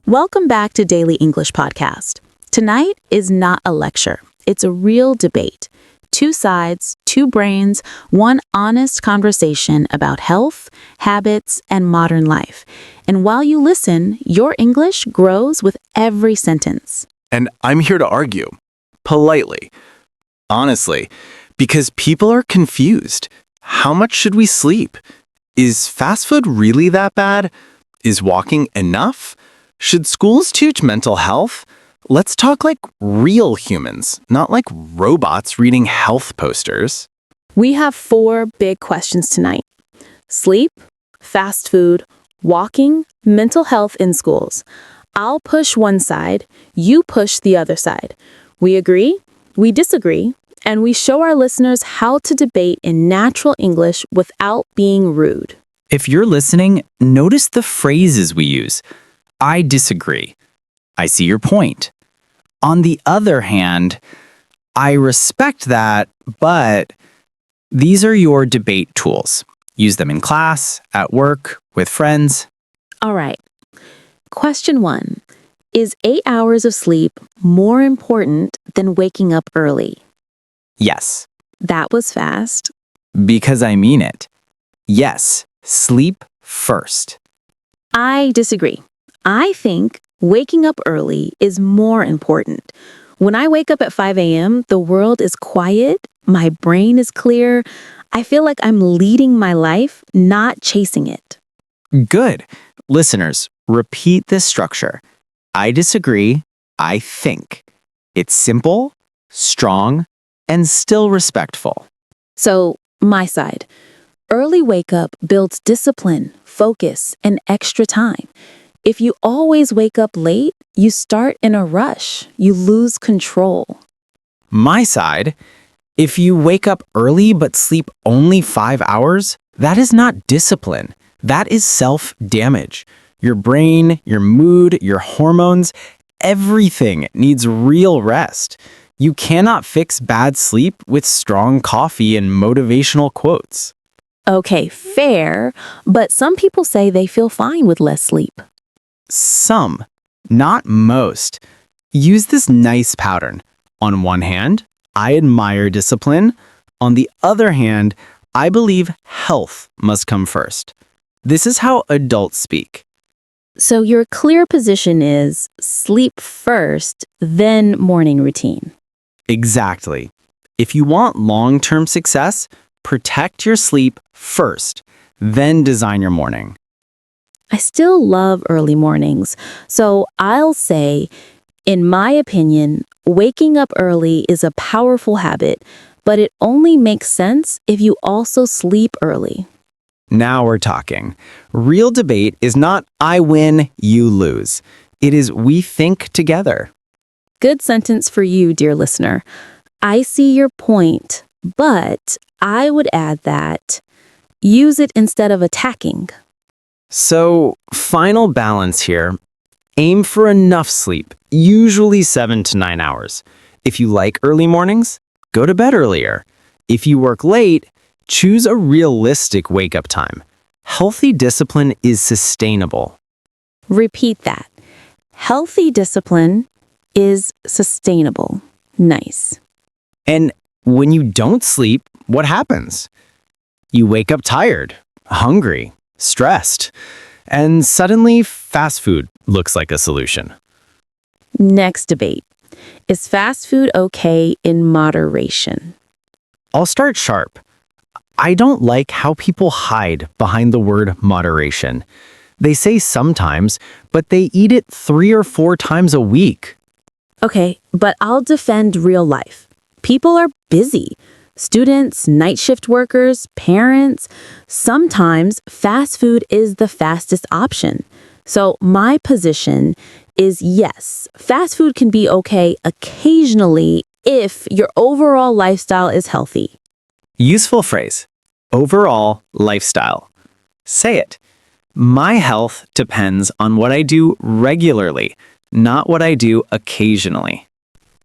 Welcome back to Daily English Podcast. Tonight is not a lecture. It's a real debate. Two sides, two brains, one honest conversation about health, habits, and modern life. And while you listen, your English grows with every sentence. And I'm here to argue. Politely. Honestly. Because people are confused. How much should we sleep? Is fast food really that bad? Is walking enough? Should schools teach mental health? Let's talk like real humans, not like robots reading health posters. We have 4 big questions tonight. Sleep, fast food, walking, mental health in schools. I'll push one side, you push the other side. We agree, we disagree, and we show our listeners how to debate in natural English without being rude. If you're listening, notice the phrases we use. I disagree. I see your point. On the other hand, I respect that, but these are your debate tools. Use them in class, at work, with friends. All right. Question 1. Is 8 hours of sleep more important than waking up early? Yes, That was fast. because I mean it. Yes, sleep first. I disagree. I think waking up early is more important. When I wake up at 5 a.m., the world is quiet, my brain is clear. I feel like I'm leading my life, not chasing it. Good. Listeners, repeat this structure. I disagree. I think. It's simple, strong, and still respectful. So, my side. Early wake up builds discipline, focus, and extra time. If you always wake up late, you start in a rush. You lose control. My side, if you wake up early but sleep only 5 hours, that is not discipline. That is self-damage. Your brain, your mood, your hormones, everything needs real rest. You cannot fix bad sleep with strong coffee and motivational quotes. Okay, fair, but some people say they feel fine with less sleep. Some, not most. Use this nice pattern. On one hand, I admire discipline. On the other hand, I believe health must come first. This is how adults speak. So your clear position is sleep first, then morning routine. Exactly. If you want long-term success, protect your sleep first, then design your morning. I still love early mornings, so I'll say, in my opinion, waking up early is a powerful habit, but it only makes sense if you also sleep early. Now we're talking. Real debate is not I win, you lose. It is we think together. Good sentence for you, dear listener. I see your point, but I would add that use it instead of attacking. So, final balance here. Aim for enough sleep, usually 7 to 9 hours. If you like early mornings, go to bed earlier. If you work late, choose a realistic wake-up time. Healthy discipline is sustainable. Repeat that. Healthy discipline is sustainable. Nice. And when you don't sleep, what happens? You wake up tired, hungry, stressed, and suddenly fast food looks like a solution. Next debate. Is fast food okay in moderation? I'll start sharp. I don't like how people hide behind the word moderation. They say sometimes, but they eat it 3 or 4 times a week. Okay, but I'll defend real life. People are busy. Students, night shift workers, parents. Sometimes fast food is the fastest option. So my position is yes, fast food can be okay occasionally if your overall lifestyle is healthy. Useful phrase. Overall lifestyle. Say it. My health depends on what I do regularly, not what I do occasionally.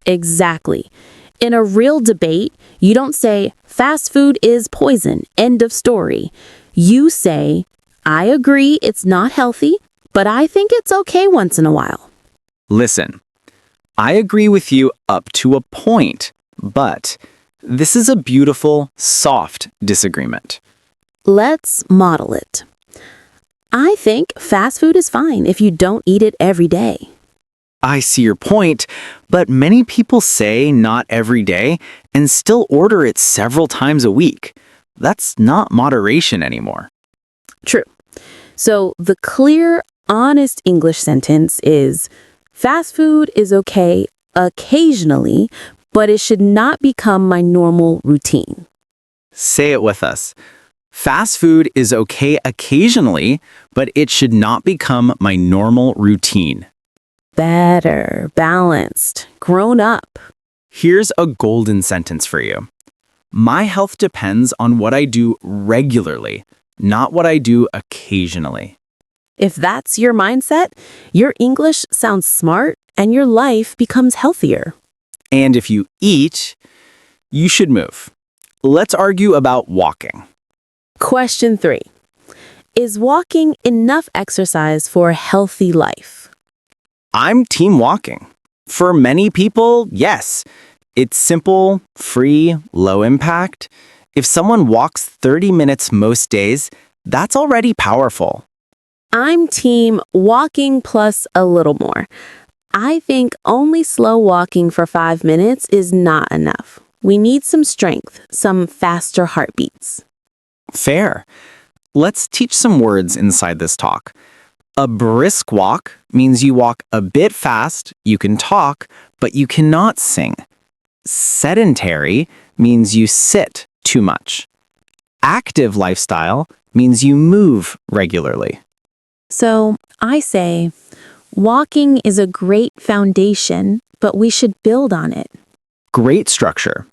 Exactly. In a real debate, you don't say, fast food is poison, end of story. You say, I agree it's not healthy, but I think it's okay once in a while. Listen, I agree with you up to a point, but this is a beautiful, soft disagreement. Let's model it. I think fast food is fine if you don't eat it every day. I see your point, but many people say not every day and still order it several times a week. That's not moderation anymore. True. So the clear, honest English sentence is, fast food is okay occasionally, but it should not become my normal routine. Say it with us. Fast food is okay occasionally, but it should not become my normal routine. Better, balanced, grown up. Here's a golden sentence for you. My health depends on what I do regularly, not what I do occasionally. If that's your mindset, your English sounds smart and your life becomes healthier. And if you eat, you should move. Let's argue about walking. Question 3. Is walking enough exercise for a healthy life? I'm team walking. For many people, yes. It's simple, free, low impact. If someone walks 30 minutes most days, that's already powerful. I'm team walking plus a little more. I think only slow walking for 5 minutes is not enough. We need some strength, some faster heartbeats. Fair. Let's teach some words inside this talk. A brisk walk means you walk a bit fast, you can talk, but you cannot sing. Sedentary means you sit too much. Active lifestyle means you move regularly. So I say, walking is a great foundation, but we should build on it. Great structure.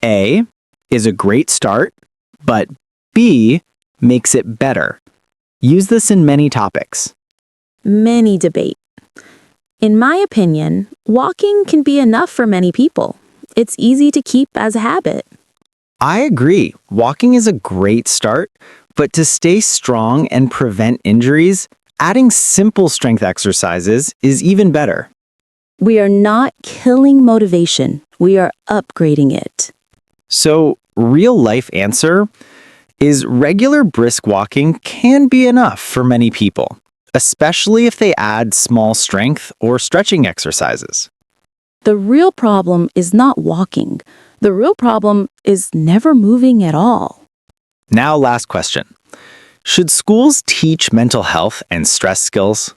A is a great start, but B makes it better. Use this in many topics. Many debate. In my opinion, walking can be enough for many people. It's easy to keep as a habit. I agree. Walking is a great start, but to stay strong and prevent injuries, adding simple strength exercises is even better. We are not killing motivation. We are upgrading it. So, real life answer is regular brisk walking can be enough for many people, especially if they add small strength or stretching exercises. The real problem is not walking. The real problem is never moving at all. Now, last question. Should schools teach mental health and stress skills?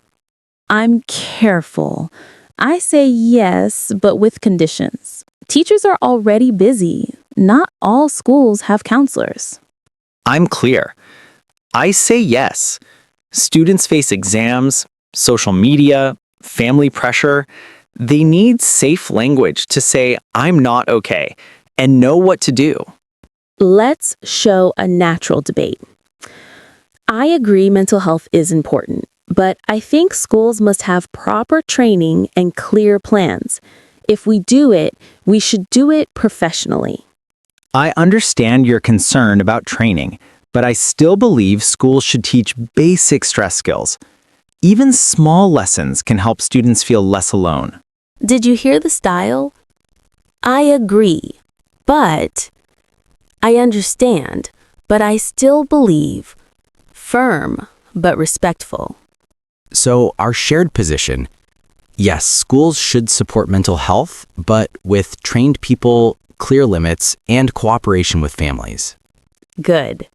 I'm careful. I say yes, but with conditions. Teachers are already busy. Not all schools have counselors. I'm clear. I say yes. Students face exams, social media, family pressure. They need safe language to say, I'm not okay, and know what to do. Let's show a natural debate. I agree mental health is important, but I think schools must have proper training and clear plans. If we do it, we should do it professionally. I understand your concern about training, but I still believe schools should teach basic stress skills. Even small lessons can help students feel less alone. Did you hear the style? I agree, but I understand, but I still believe. Firm, but respectful. So, our shared position, yes, schools should support mental health, but with trained people, clear limits, and cooperation with families. Good.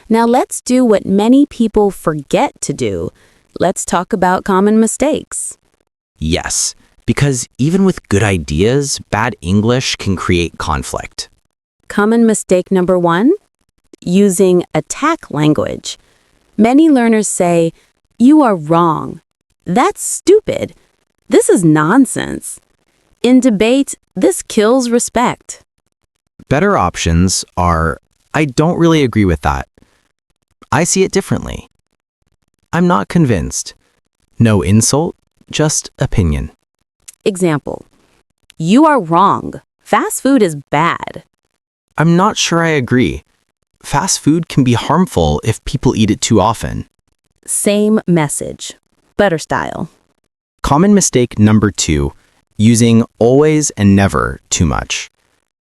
Now let's do what many people forget to do. Let's talk about common mistakes. Yes, because even with good ideas, bad English can create conflict. Common mistake number 1, using attack language. Many learners say, "You are wrong." That's stupid. This is nonsense. In debate, this kills respect. Better options are, I don't really agree with that. I see it differently. I'm not convinced. No insult, just opinion. Example, you are wrong. Fast food is bad. I'm not sure I agree. Fast food can be harmful if people eat it too often. Same message. better style. Common mistake number 2, using always and never too much.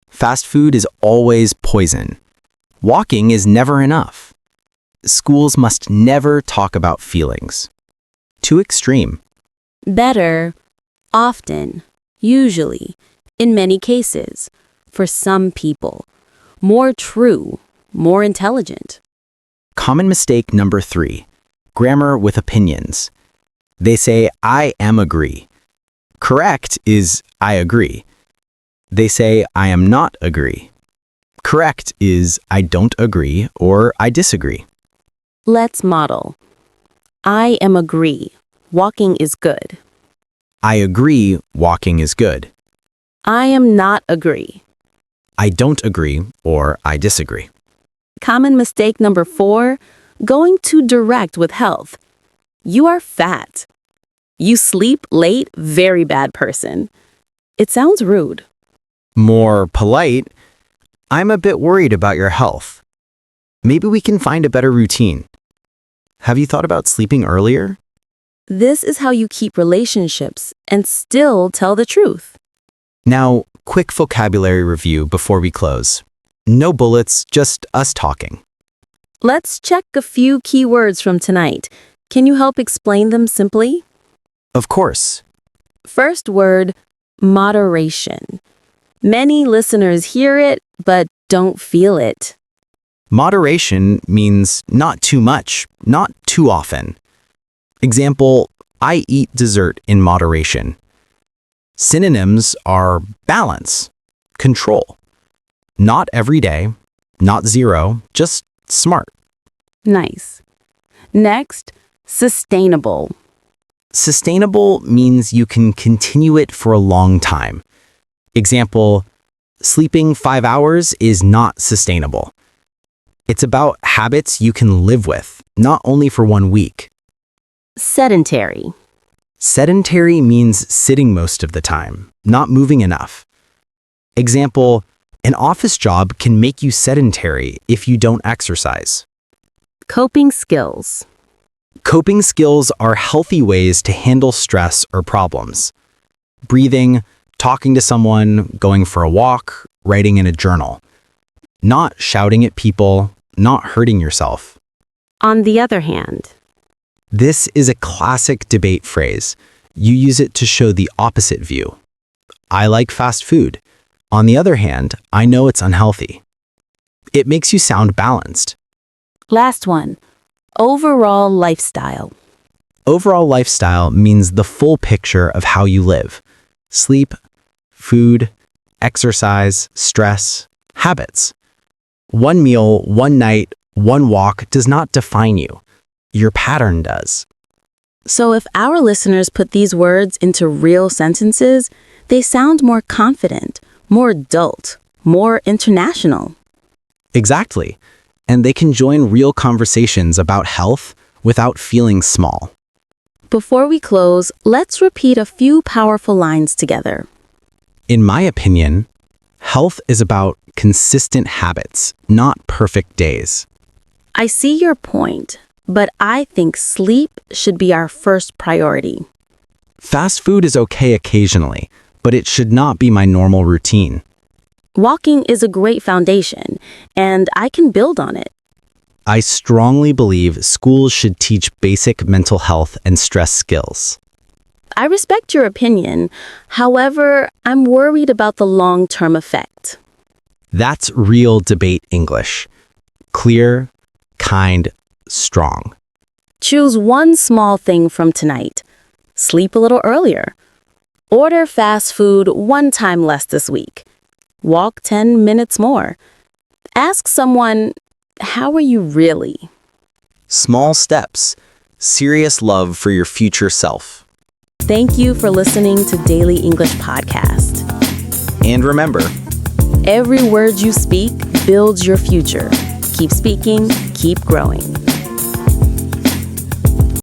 Fast food is always poison. Walking is never enough. Schools must never talk about feelings. Too extreme. Better, often, usually, in many cases, for some people. More true, more intelligent. Common mistake number 3, grammar with opinions. They say, I am agree. Correct is, I agree. They say, I am not agree. Correct is, I don't agree or I disagree. Let's model. I am agree. Walking is good. I agree, walking is good. I am not agree. I don't agree or I disagree. Common mistake number 4, going too direct with health. You are fat. You sleep late, very bad person. It sounds rude. More polite, I'm a bit worried about your health. Maybe we can find a better routine. Have you thought about sleeping earlier? This is how you keep relationships and still tell the truth. Now, quick vocabulary review before we close. No bullets, just us talking. Let's check a few key words from tonight. Can you help explain them simply? Of course. First word, moderation. Many listeners hear it, but don't feel it. Moderation means not too much, not too often. Example, I eat dessert in moderation. Synonyms are balance, control. Not every day, not zero, just smart. Nice. Next, sustainable. Sustainable means you can continue it for a long time. Example, sleeping 5 hours is not sustainable. It's about habits you can live with, not only for 1 week. Sedentary. Sedentary means sitting most of the time, not moving enough. Example, an office job can make you sedentary if you don't exercise. Coping skills. Coping skills are healthy ways to handle stress or problems. Breathing, talking to someone, going for a walk, writing in a journal. Not shouting at people, not hurting yourself. On the other hand, This is a classic debate phrase. You use it to show the opposite view. I like fast food. On the other hand, I know it's unhealthy. It makes you sound balanced. last one, overall lifestyle. Overall lifestyle means the full picture of how you live. Sleep, food, exercise, stress, habits. One meal, one night, one walk does not define you. Your pattern does. So if our listeners put these words into real sentences, they sound more confident, more adult, more international. Exactly. And they can join real conversations about health without feeling small. Before we close, let's repeat a few powerful lines together. In my opinion, health is about consistent habits, not perfect days. I see your point, but I think sleep should be our first priority. Fast food is okay occasionally, but it should not be my normal routine. Walking is a great foundation, and I can build on it. I strongly believe schools should teach basic mental health and stress skills. I respect your opinion. However, I'm worried about the long-term effect. That's real debate English. Clear, kind, strong. Choose one small thing from tonight. Sleep a little earlier. Order fast food 1 time less this week. Walk 10 minutes more. Ask someone, how are you really? Small steps. Serious love for your future self. Thank you for listening to Daily English Podcast. And remember, Every word you speak builds your future. Keep speaking, keep growing.